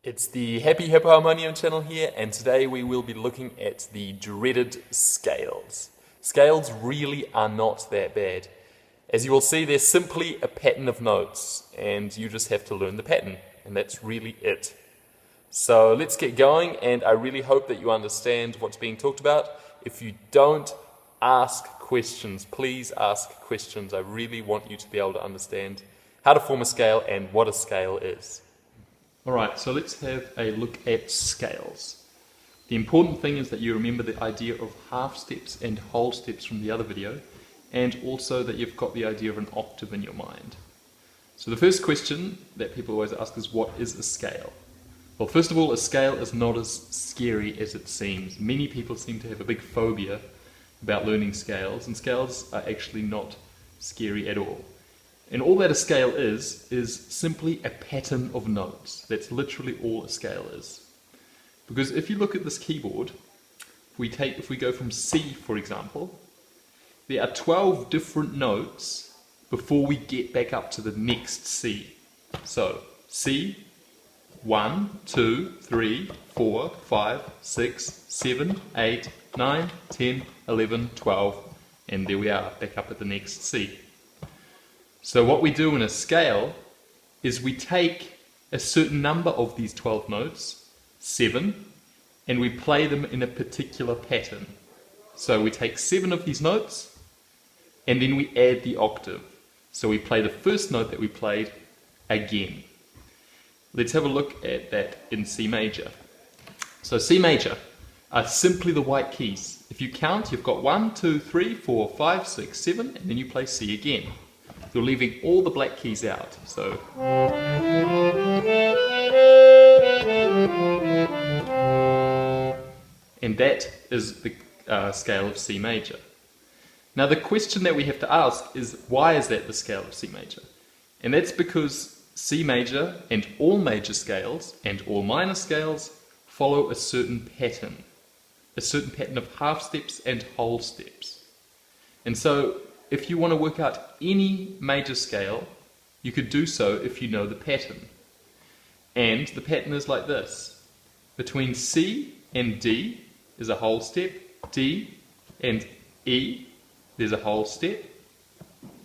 It's the Happy Hippo Harmonium channel here, and today we will be looking at the dreaded scales. Scales really are not that bad. As you will see, they're simply a pattern of notes, and you just have to learn the pattern, and that's really it. So let's get going, and I really hope that you understand what's being talked about. If you don't, ask questions. Please ask questions. I really want you to be able to understand how to form a scale and what a scale is. Alright, so let's have a look at scales. The important thing is that you remember the idea of half steps and whole steps from the other video, and also that you've got the idea of an octave in your mind. So the first question that people always ask is, what is a scale? Well, first of all, a scale is not as scary as it seems. Many people seem to have a big phobia about learning scales, and scales are actually not scary at all. And all that a scale is simply a pattern of notes. That's literally all a scale is. Because if you look at this keyboard, if we go from C, for example, there are 12 different notes before we get back up to the next C. So, C, 1, 2, 3, 4, 5, 6, 7, 8, 9, 10, 11, 12, and there we are, back up at the next C. So what we do in a scale is we take a certain number of these 12 notes, 7, and we play them in a particular pattern. So we take 7 of these notes, and then we add the octave. So we play the first note that we played again. Let's have a look at that in C major. So C major are simply the white keys. If you count, you've got 1, 2, 3, 4, 5, 6, 7, and then you play C again. You're leaving all the black keys out. So, and that is the scale of C major. Now the question that we have to ask is, why is that the scale of C major? And that's because C major and all major scales and all minor scales follow a certain pattern of half steps and whole steps. And so if you want to work out any major scale, you could do so if you know the pattern. And the pattern is like this. Between C and D is a whole step. D and E, there's a whole step.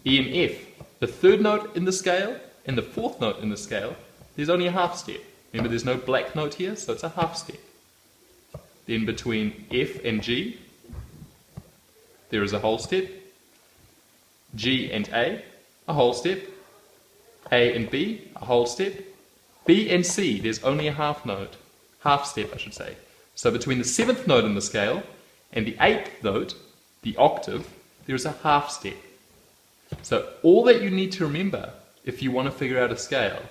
E and F, the third note in the scale and the fourth note in the scale, there's only a half step. Remember, there's no black note here, so it's a half step. Then between F and G, there is a whole step. G and A whole step. A and B, a whole step. B and C, there's only a half step I should say. So between the 7th note in the scale and the 8th note, the octave, there is a half step. So all that you need to remember if you want to figure out a scale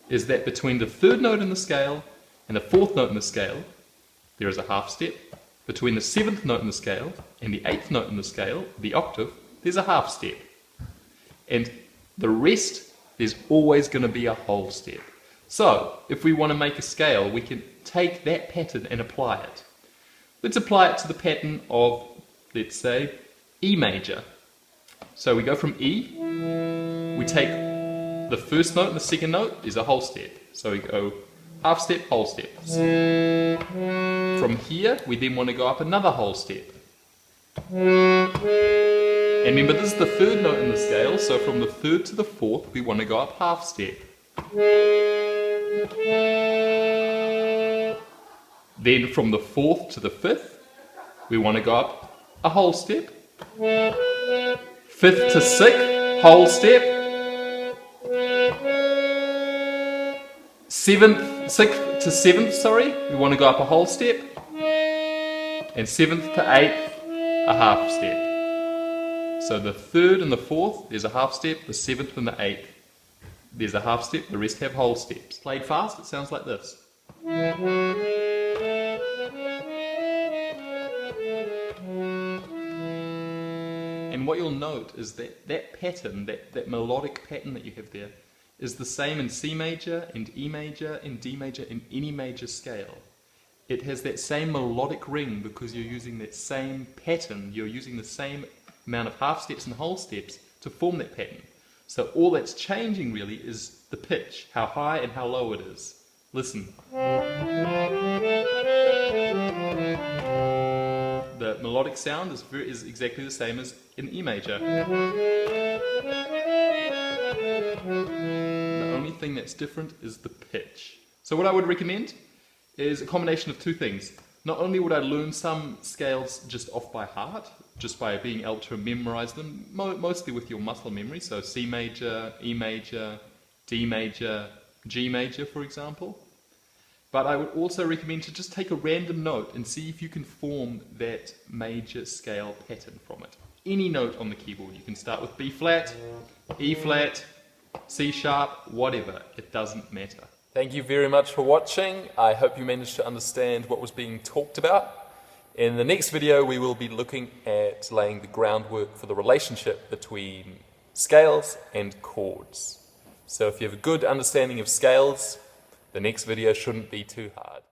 is that between the 3rd note in the scale and the 4th note in the scale, there is a half step. Between the 7th note in the scale and the 8th note in the scale, the octave, there's a half step. And the rest, there's always going to be a whole step. So, if we want to make a scale, we can take that pattern and apply it. Let's apply it to the pattern of, let's say, E major. So we go from E, we take the first note and the second note, there's a whole step. So we go half step, whole step. From here, we then want to go up another whole step. And remember, this is the 3rd note in the scale, so from the 3rd to the 4th, we want to go up half step. Then from the 4th to the 5th, we want to go up a whole step. 5th to 6th, whole step. 6th to 7th, we want to go up a whole step. And 7th to 8th, a half step. So the 3rd and the 4th, there's a half step. The 7th and the 8th, there's a half step. The rest have whole steps. Played fast, it sounds like this. And what you'll note is that that pattern, that melodic pattern that you have there, is the same in C major, and E major, and D major, in any major scale. It has that same melodic ring because you're using that same pattern, you're using the same amount of half steps and whole steps to form that pattern. So all that's changing really is the pitch, how high and how low it is. Listen. The melodic sound is exactly the same as in E major. The only thing that's different is the pitch. So what I would recommend is a combination of two things. Not only would I learn some scales just off by heart, just by being able to memorize them, mostly with your muscle memory, so C major, E major, D major, G major, for example. But I would also recommend to just take a random note and see if you can form that major scale pattern from it. Any note on the keyboard. You can start with B flat, E flat, C sharp, whatever. It doesn't matter. Thank you very much for watching. I hope you managed to understand what was being talked about. In the next video, we will be looking at laying the groundwork for the relationship between scales and chords. So if you have a good understanding of scales, the next video shouldn't be too hard.